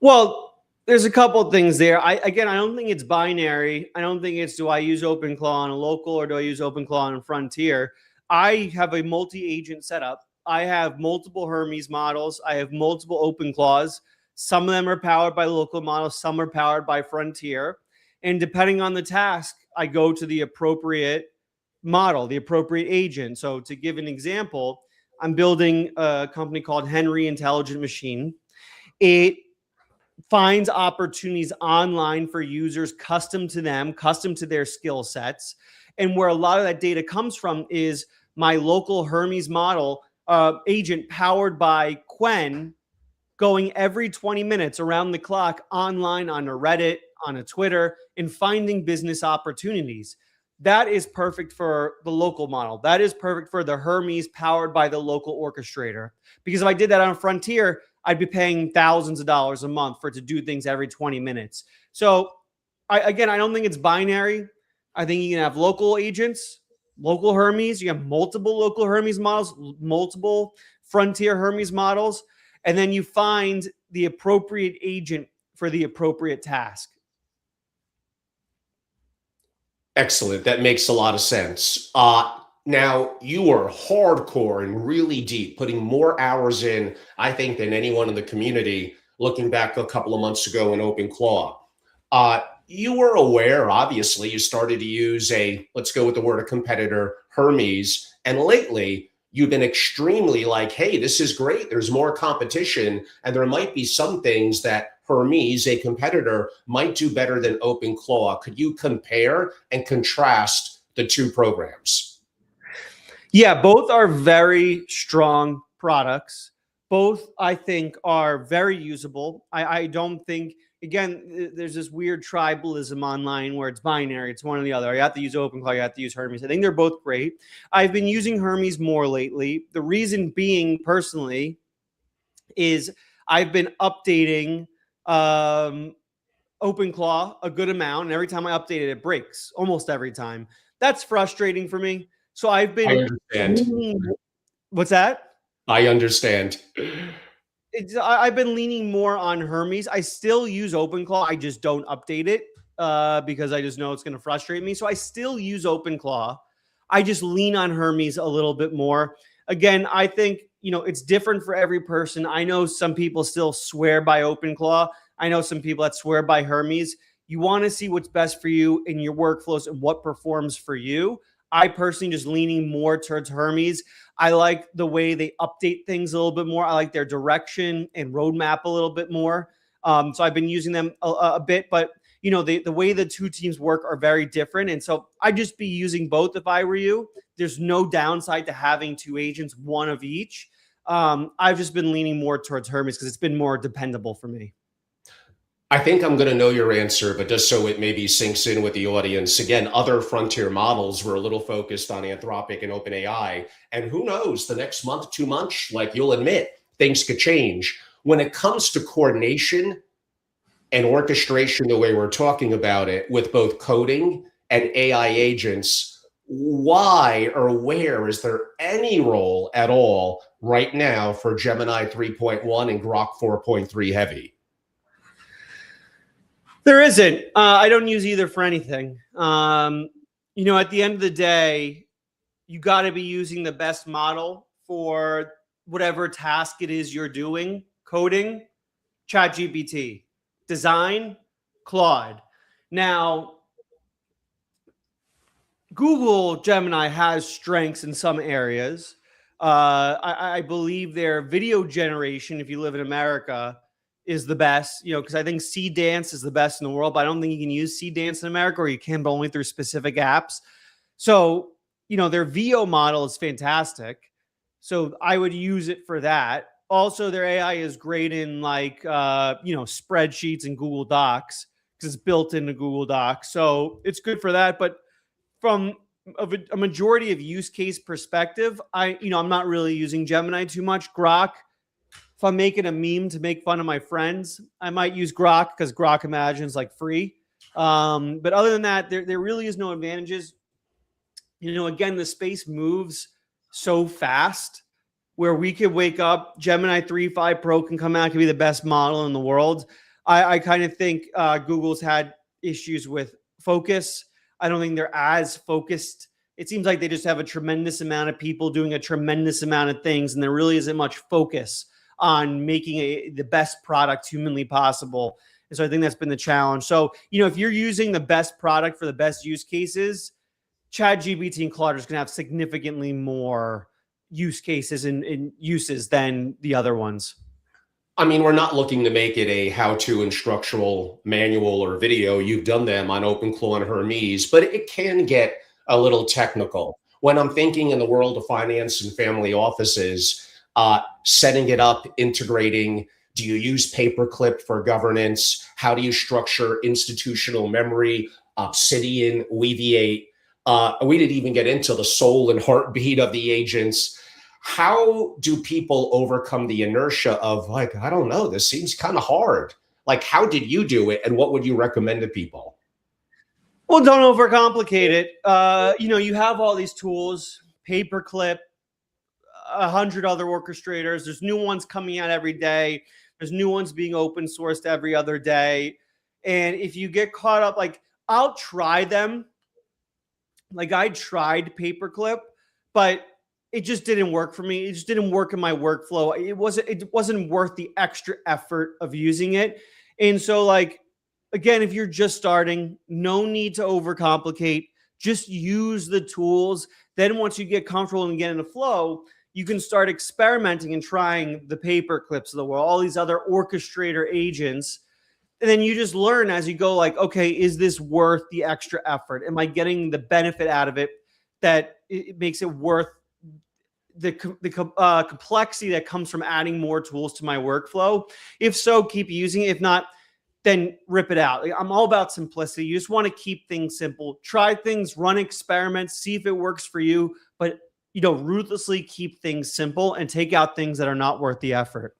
Well, there's a couple of things there. I don't think it's binary. I don't think it's, do I use OpenClaw on a local or do I use OpenClaw on a frontier? I have a multi-agent setup. I have multiple Hermes models. I have multiple OpenClaws. Some of them are powered by local models. Some are powered by frontier. And depending on the task, I go to the appropriate model, the appropriate agent. So to give an example, I'm building a company called Henry Intelligent Machine. It finds opportunities online for users custom to them, custom to their skill sets. And where a lot of that data comes from is my local Hermes model agent powered by Quen going every 20 minutes around the clock online on a Reddit, on a Twitter, and finding business opportunities. That is perfect for the local model. That is perfect for the Hermes powered by the local orchestrator. Because if I did that on Frontier, I'd be paying thousands of dollars a month for it to do things every 20 minutes. So I don't think it's binary. I think you can have local agents, local Hermes. You have multiple local Hermes models, multiple Frontier Hermes models, and then you find the appropriate agent for the appropriate task. Excellent. That makes a lot of sense. Now, you are hardcore and really deep, putting more hours in, I think, than anyone in the community, looking back a couple of months ago in OpenClaw. You were aware, obviously, you started to use let's go with the word, a competitor, Hermes. And lately, you've been extremely like, hey, this is great. There's more competition. And there might be some things that Hermes, a competitor, might do better than OpenClaw. Could you compare and contrast the two programs? Yeah, both are very strong products. Both, I think, are very usable. I don't think, again, there's this weird tribalism online where it's binary. It's one or the other. You have to use OpenClaw. You have to use Hermes. I think they're both great. I've been using Hermes more lately. The reason being, personally, is I've been updating OpenClaw a good amount. And every time I update it, it breaks almost every time. That's frustrating for me. So I've been. I understand. What's that? I understand. I've been leaning more on Hermes. I still use OpenClaw. I just don't update it because I just know it's going to frustrate me. So I still use OpenClaw. I just lean on Hermes a little bit more. Again, I think, it's different for every person. I know some people still swear by OpenClaw. I know some people that swear by Hermes. You want to see what's best for you in your workflows and what performs for you. I personally just leaning more towards Hermes. I like the way they update things a little bit more. I like their direction and roadmap a little bit more. So I've been using them a bit, but the way the two teams work are very different. And so I'd just be using both if I were you. There's no downside to having two agents, one of each. I've just been leaning more towards Hermes because it's been more dependable for me. I think I'm going to know your answer, but just so it maybe sinks in with the audience, again, other frontier models were a little focused on Anthropic and OpenAI. And who knows, the next month, 2 months, like you'll admit, things could change. When it comes to coordination and orchestration, the way we're talking about it, with both coding and AI agents, why or where is there any role at all right now for Gemini 3.1 and Grok 4.3 Heavy? There isn't. I don't use either for anything. At the end of the day, you got to be using the best model for whatever task it is you're doing. Coding, ChatGPT. Design, Claude. Now, Google Gemini has strengths in some areas. I believe their video generation, if you live in America, is the best, because I think C Dance is the best in the world, but I don't think you can use C Dance in America, or you can, but only through specific apps. So, their VO model is fantastic. So I would use it for that. Also, their AI is great in spreadsheets and Google Docs because it's built into Google Docs. So it's good for that. But from a majority of use case perspective, I'm not really using Gemini too much. Grok, if I'm making a meme to make fun of my friends, I might use Grok because Grok Imagine's like free. But other than that, there really is no advantages. Again, the space moves so fast where we could wake up, Gemini 3.5 Pro can come out, can be the best model in the world. I kind of think Google's had issues with focus. I don't think they're as focused. It seems like they just have a tremendous amount of people doing a tremendous amount of things, and there really isn't much focus on making the best product humanly possible. And so I think that's been the challenge. So, if you're using the best product for the best use cases, ChatGPT and Claude is going to have significantly more use cases and uses than the other ones. I mean, we're not looking to make it a how-to instructional manual or video. You've done them on OpenClaw and Hermes, but it can get a little technical. when I'm thinking in the world of finance and family offices, setting it up, integrating, do you use paperclip for governance? How do you structure institutional memory, Obsidian, Weaviate? We didn't even get into the soul and heartbeat of the agents. How do people overcome the inertia of like, I don't know, this seems kind of hard. Like, how did you do it, and what would you recommend to people? Well, don't overcomplicate it. You have all these tools, paperclip, 100 other orchestrators. There's new ones coming out every day. There's new ones being open sourced every other day. And if you get caught up, like I'll try them. Like I tried paperclip, but it just didn't work for me. It just didn't work in my workflow. It wasn't worth the extra effort of using it. And so like again, if you're just starting, no need to overcomplicate. Just use the tools. Then once you get comfortable and get in the flow, you can start experimenting and trying the paper clips of the world, all these other orchestrator agents. And then you just learn as you go, like, okay, is this worth the extra effort? Am I getting the benefit out of it that it makes it worth the complexity that comes from adding more tools to my workflow? If so, keep using it. If not, then rip it out. I'm all about simplicity. You just want to keep things simple. Try things, run experiments, see if it works for you, but ruthlessly keep things simple and take out things that are not worth the effort.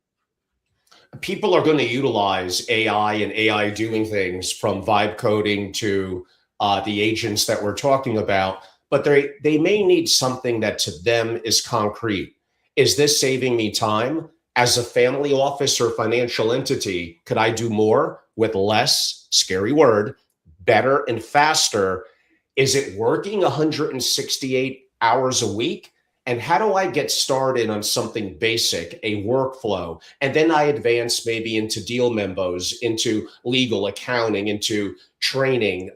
People are going to utilize AI and AI doing things from vibe coding to the agents that we're talking about, but they may need something that to them is concrete. Is this saving me time? As a family office or financial entity, could I do more with less, scary word, better and faster? Is it working 168 hours a week? And how do I get started on something basic, a workflow? And then I advance maybe into deal memos, into legal accounting, into training.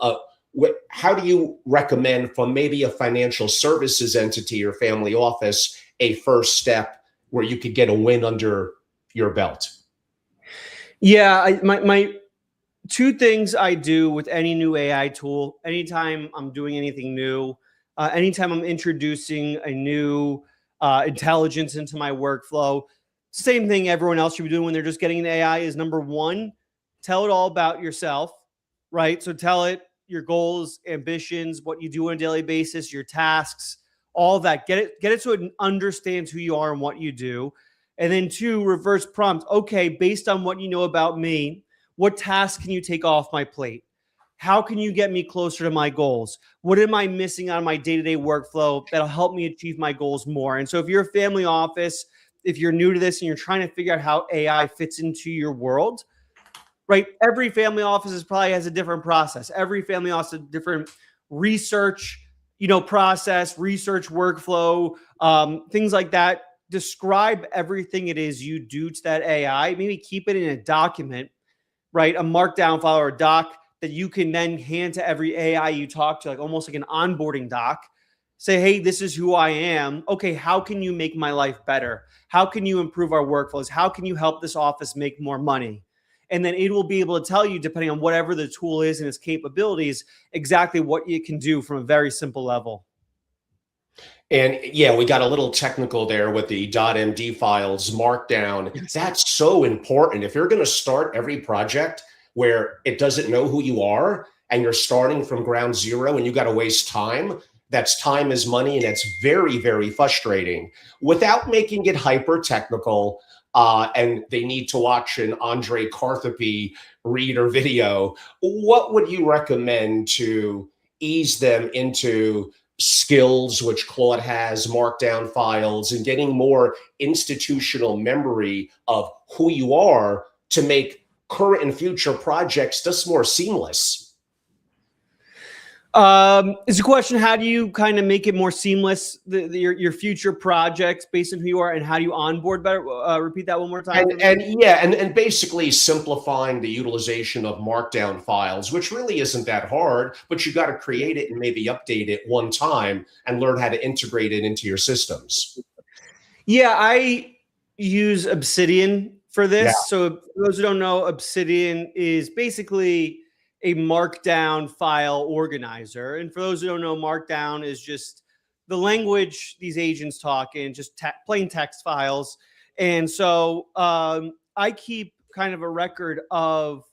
How do you recommend from maybe a financial services entity or family office a first step where you could get a win under your belt? Yeah, my two things I do with any new AI tool, anytime I'm doing anything new, anytime I'm introducing a new intelligence into my workflow, same thing everyone else should be doing when they're just getting an AI is number one, tell it all about yourself, right? So tell it your goals, ambitions, what you do on a daily basis, your tasks, all that. Get it so it understands who you are and what you do. And then two, reverse prompt. Okay, based on what you know about me, what tasks can you take off my plate? How can you get me closer to my goals? What am I missing on my day-to-day workflow that'll help me achieve my goals more? And so if you're a family office, if you're new to this and you're trying to figure out how AI fits into your world, right? Every family office probably has a different process. Every family office has a different research, process, research workflow, things like that. Describe everything it is you do to that AI. Maybe keep it in a document, right? A markdown file or a doc that you can then hand to every AI you talk to, like almost like an onboarding doc. Say, hey, this is who I am. Okay, how can you make my life better? How can you improve our workflows? How can you help this office make more money? And then it will be able to tell you, depending on whatever the tool is and its capabilities, exactly what it can do from a very simple level. And yeah, we got a little technical there with the .md files, Markdown. That's so important. If you're going to start every project where it doesn't know who you are and you're starting from ground zero and you got to waste time, that's time is money, and it's very, very frustrating. Without making it hyper technical, and they need to watch an Andre Karthapi read or video, what would you recommend to ease them into skills, which Claude has, markdown files, and getting more institutional memory of who you are to make current and future projects just more seamless? It's a question, how do you kind of make it more seamless, your future projects based on who you are, and how do you onboard better? Repeat that one more time. And basically simplifying the utilization of markdown files, which really isn't that hard, but you got to create it and maybe update it one time and learn how to integrate it into your systems. Yeah, I use Obsidian for this. Yeah. So for those who don't know, Obsidian is basically a markdown file organizer. And for those who don't know, markdown is just the language these agents talk in, just plain text files. And so I keep kind of a record of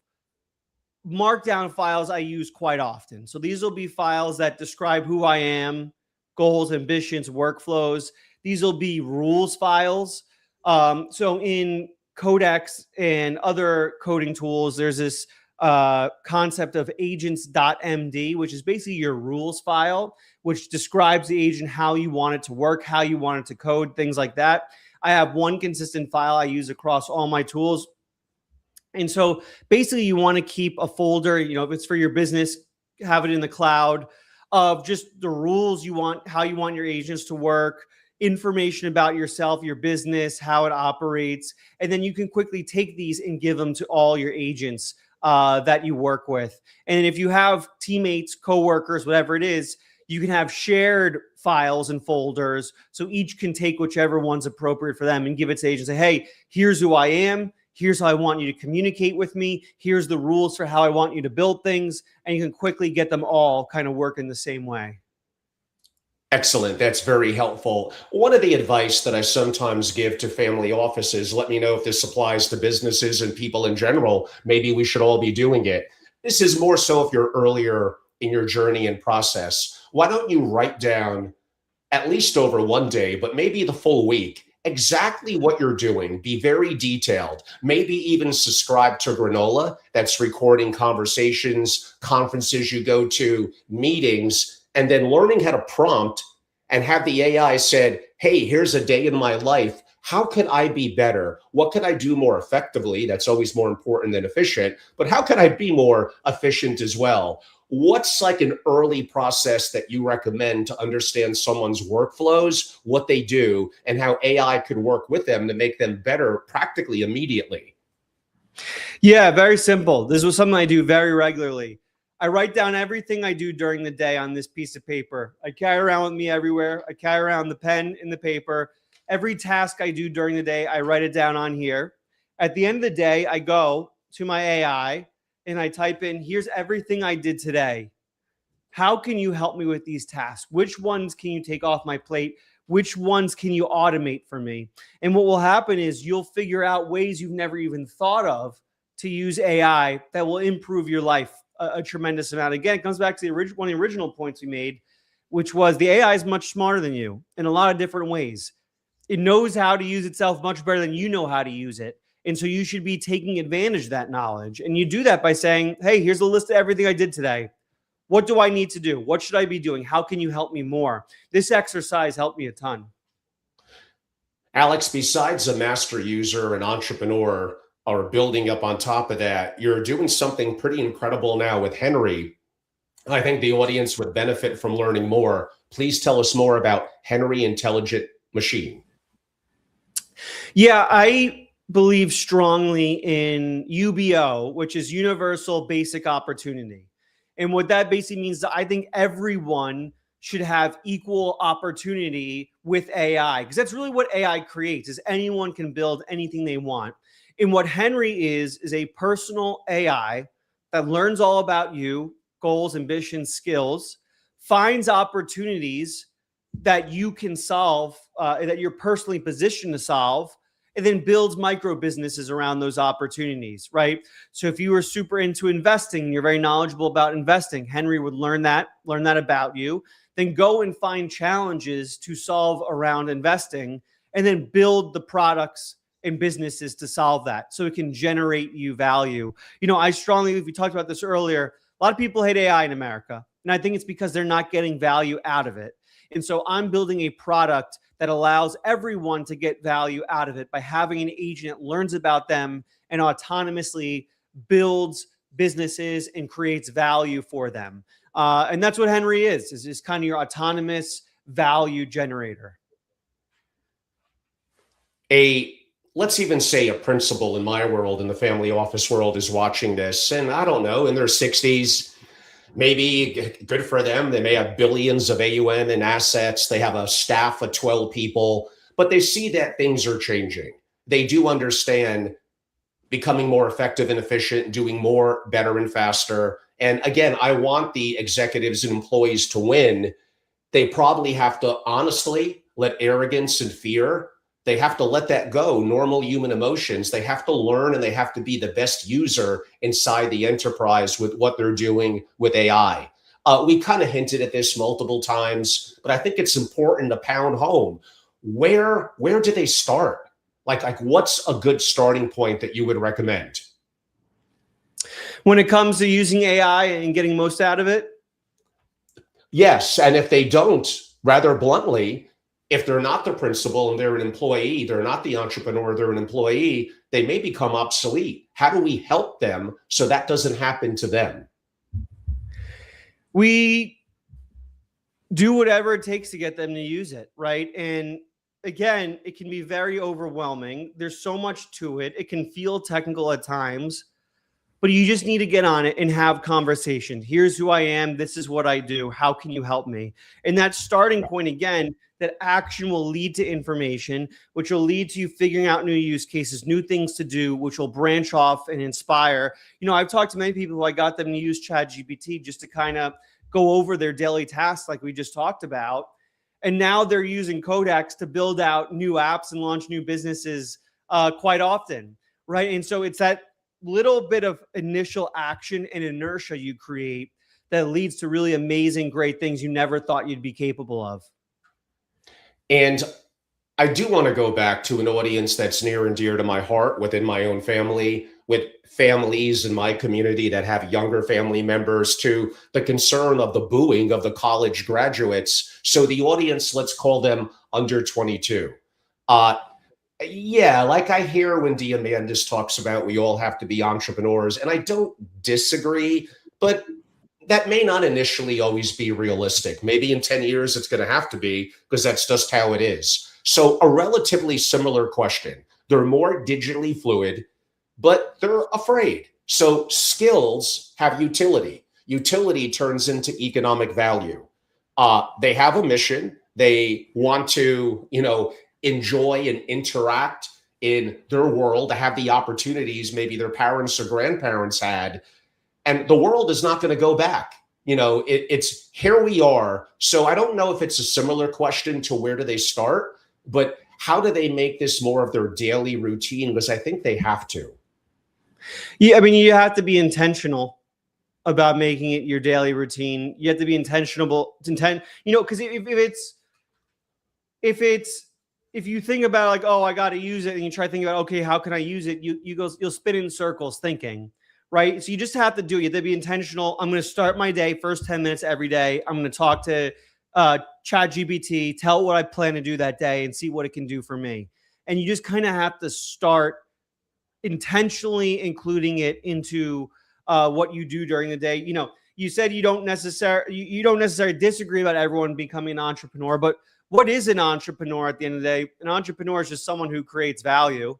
markdown files I use quite often. So these will be files that describe who I am, goals, ambitions, workflows. These will be rules files. So in Codex and other coding tools, there's this concept of agents.md, which is basically your rules file, which describes the agent, how you want it to work, how you want it to code, things like that. I have one consistent file I use across all my tools. And so basically you want to keep a folder, if it's for your business, have it in the cloud, of just the rules you want, how you want your agents to work, information about yourself, your business, how it operates. And then you can quickly take these and give them to all your agents that you work with. And if you have teammates, coworkers, whatever it is, you can have shared files and folders. So each can take whichever one's appropriate for them and give it to agents. Say, hey, here's who I am. Here's how I want you to communicate with me. Here's the rules for how I want you to build things. And you can quickly get them all kind of working the same way. Excellent. That's very helpful. One of the advice that I sometimes give to family offices, let me know if this applies to businesses and people in general, maybe we should all be doing it. This is more so if you're earlier in your journey and process. Why don't you write down, at least over one day, but maybe the full week, exactly what you're doing. Be very detailed. Maybe even subscribe to Granola, that's recording conversations, conferences you go to, meetings, and then learning how to prompt and have the AI said, hey, here's a day in my life. How could I be better? What could I do more effectively? That's always more important than efficient, but how can I be more efficient as well? What's like an early process that you recommend to understand someone's workflows, what they do, and how AI could work with them to make them better practically immediately? Yeah, very simple. This was something I do very regularly. I write down everything I do during the day on this piece of paper. I carry around with me everywhere. I carry around the pen and the paper. Every task I do during the day, I write it down on here. At the end of the day, I go to my AI and I type in, here's everything I did today. How can you help me with these tasks? Which ones can you take off my plate? Which ones can you automate for me? And what will happen is you'll figure out ways you've never even thought of to use AI that will improve your life a tremendous amount. Again, it comes back to one of the original points we made, which was the AI is much smarter than you in a lot of different ways. It knows how to use itself much better than you know how to use it. And so you should be taking advantage of that knowledge. And you do that by saying, hey, here's a list of everything I did today. What do I need to do? What should I be doing? How can you help me more? This exercise helped me a ton. Alex, besides a master user and entrepreneur, or building up on top of that, you're doing something pretty incredible now with Henry. I think the audience would benefit from learning more. Please tell us more about Henry Intelligent Machine. Yeah, I believe strongly in UBO, which is Universal Basic Opportunity. And what that basically means is I think everyone should have equal opportunity with AI, because that's really what AI creates, is anyone can build anything they want. And what Henry is a personal AI that learns all about you, goals, ambitions, skills, finds opportunities that you can solve, that you're personally positioned to solve, and then builds micro businesses around those opportunities, right? So if you were super into investing, you're very knowledgeable about investing, Henry would learn that about you, then go and find challenges to solve around investing, and then build the products and businesses to solve that so it can generate you value. I strongly, we talked about this earlier, a lot of people hate AI in America, and I think it's because they're not getting value out of it. And so I'm building a product that allows everyone to get value out of it by having an agent that learns about them and autonomously builds businesses and creates value for them. And that's what Henry is kind of your autonomous value generator. Let's even say a principal in my world, in the family office world, is watching this, and I don't know, in their 60s, maybe good for them. They may have billions of AUM in assets. They have a staff of 12 people, but they see that things are changing. They do understand becoming more effective and efficient, doing more, better, and faster. And again, I want the executives and employees to win. They probably have to honestly let arrogance and fear, they have to let that go. Normal human emotions, they have to learn and they have to be the best user inside the enterprise with what they're doing with AI. We kind of hinted at this multiple times, but I think it's important to pound home. Where do they start? Like what's a good starting point that you would recommend? When it comes to using AI and getting most out of it? Yes. And if they don't, rather bluntly, if they're not the principal and they're an employee, they're not the entrepreneur, they're an employee, they may become obsolete. How do we help them so that doesn't happen to them? We do whatever it takes to get them to use it, right? And again, it can be very overwhelming. There's so much to it. It can feel technical at times, but you just need to get on it and have conversation. Here's who I am. This is what I do. How can you help me? And that starting point, again, that action will lead to information, which will lead to you figuring out new use cases, new things to do, which will branch off and inspire. You know, I've talked to many people who I got them to use ChatGPT just to kind of go over their daily tasks like we just talked about. And now they're using Codex to build out new apps and launch new businesses quite often, right? And so it's that little bit of initial action and inertia you create that leads to really amazing, great things you never thought you'd be capable of. And I do want to go back to an audience that's near and dear to my heart within my own family, with families in my community that have younger family members, to the concern of the booing of the college graduates. So the audience, let's call them under 22. Yeah, like I hear when Diamandis talks about we all have to be entrepreneurs, and I don't disagree, but that may not initially always be realistic. Maybe in 10 years it's going to have to be, because that's just how it is. So a relatively similar question. They're more digitally fluid, but they're afraid. So skills have utility. Utility turns into economic value. They have a mission. They want to, enjoy and interact in their world, to have the opportunities maybe their parents or grandparents had. And the world is not going to go back. It's here we are. So I don't know if it's a similar question to where do they start, but how do they make this more of their daily routine? Because I think they have to. Yeah, I mean, you have to be intentional about making it your daily routine. You have to be intentional, because if you think about like, oh, I got to use it, and you try to think about, okay, how can I use it? You'll spin in circles thinking, right? So you just have to do it. You have to be intentional. I'm going to start my day, first 10 minutes every day. I'm going to talk to ChatGPT, tell what I plan to do that day and see what it can do for me. And you just kind of have to start intentionally including it into what you do during the day. You said you don't necessarily disagree about everyone becoming an entrepreneur, but what is an entrepreneur at the end of the day? An entrepreneur is just someone who creates value,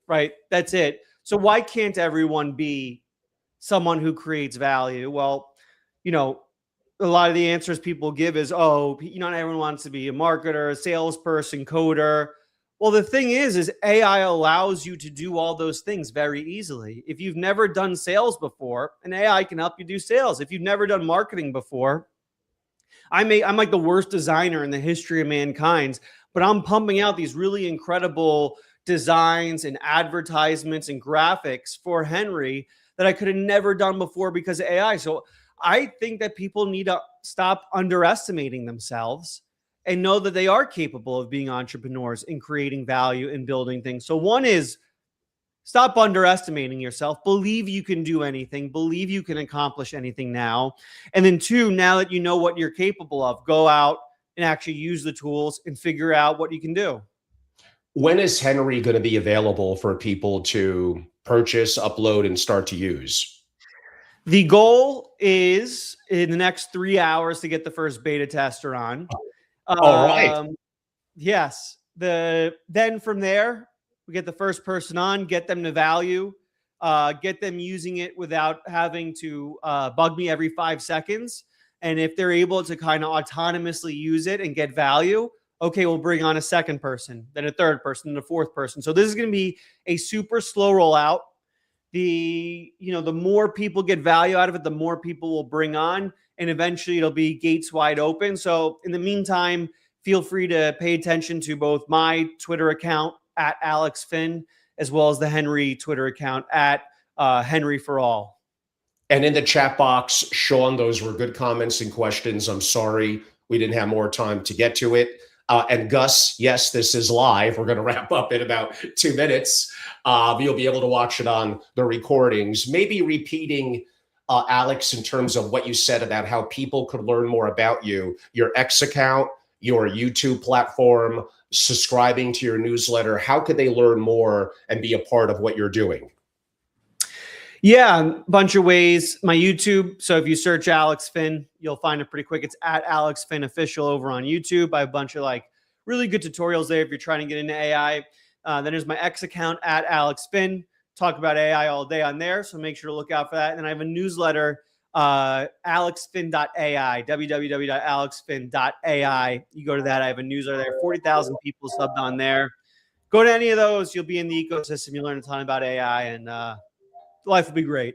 right? That's it. So why can't everyone be someone who creates value? Well, a lot of the answers people give is, not everyone wants to be a marketer, a salesperson, coder. Well, the thing is AI allows you to do all those things very easily. If you've never done sales before, an AI can help you do sales. If you've never done marketing before, I'm like the worst designer in the history of mankind, but I'm pumping out these really incredible designs and advertisements and graphics for Henry that I could have never done before because of AI. So I think that people need to stop underestimating themselves and know that they are capable of being entrepreneurs and creating value and building things. So one is, stop underestimating yourself. Believe you can do anything. Believe you can accomplish anything now. And then two, now that you know what you're capable of, go out and actually use the tools and figure out what you can do. When is Henry going to be available for people to purchase, upload, and start to use? The goal is in the next 3 hours to get the first beta tester on. All right. Yes. Then from there, we get the first person on, get them to value, get them using it without having to bug me every 5 seconds. And if they're able to kind of autonomously use it and get value, okay, we'll bring on a second person, then a third person, and a fourth person. So this is going to be a super slow rollout. The more people get value out of it, the more people will bring on. and eventually it'll be gates wide open. So in the meantime, feel free to pay attention to both my Twitter account at Alex Finn, as well as the Henry Twitter account at Henry for All. And in the chat box, Sean, those were good comments and questions. I'm sorry we didn't have more time to get to it. And Gus, yes, this is live. We're going to wrap up in about 2 minutes. You'll be able to watch it on the recordings. Maybe repeating, Alex, in terms of what you said about how people could learn more about you, your X account, your YouTube platform, subscribing to your newsletter. How could they learn more and be a part of what you're doing? Yeah, a bunch of ways. My YouTube. So if you search Alex Finn, you'll find it pretty quick. It's at Alex Finn Official over on YouTube. I have a bunch of like really good tutorials there if you're trying to get into AI. Then there's my X account at Alex Finn. Talk about AI all day on there. So make sure to look out for that. And then I have a newsletter, alexfin.ai, www.alexfin.ai. You go to that. I have a newsletter there. 40,000 people subbed on there. Go to any of those. You'll be in the ecosystem. You'll learn a ton about AI, and life will be great.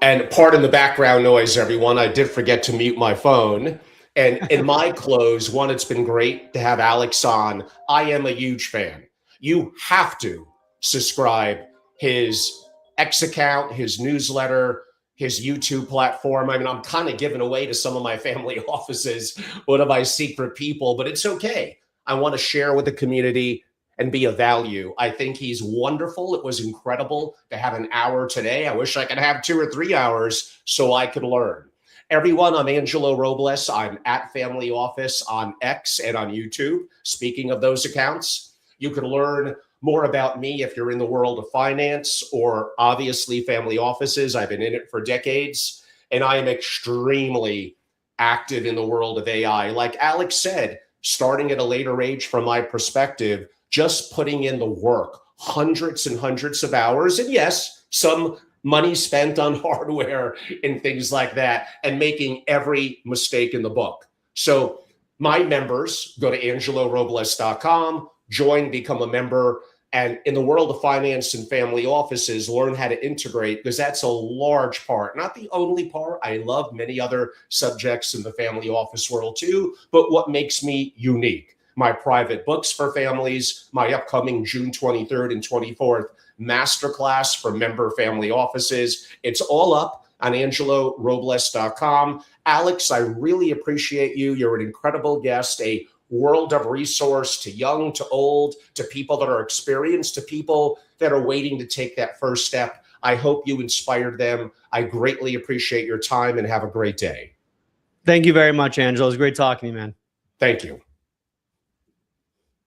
And pardon the background noise, everyone. I did forget to mute my phone. And in my close, one, it's been great to have Alex on. I am a huge fan. You have to subscribe his X account, his newsletter, his YouTube platform. I mean, I'm kind of giving away to some of my family offices one of my secret people, but it's okay. I want to share with the community and be of value. I think he's wonderful. It was incredible to have an hour today. I wish I could have 2 or 3 hours so I could learn. Everyone, I'm Angelo Robles. I'm at Family Office on X and on YouTube. Speaking of those accounts, you can learn more about me if you're in the world of finance or obviously family offices. I've been in it for decades, and I am extremely active in the world of AI. Like Alex said, starting at a later age from my perspective, just putting in the work, hundreds and hundreds of hours. And yes, some money spent on hardware and things like that, and making every mistake in the book. So my members, go to angelorobles.com, join, become a member. And in the world of finance and family offices, learn how to integrate, because that's a large part, not the only part. I love many other subjects in the family office world too, but what makes me unique. My private books for families, my upcoming June 23rd and 24th masterclass for member family offices. It's all up on angelorobles.com. Alex, I really appreciate you. You're an incredible guest, a world of resource to young, to old, to people that are experienced, to people that are waiting to take that first step. I hope you inspired them. I greatly appreciate your time, and have a great day. Thank you very much, Angelo. It was great talking to you, man. Thank you.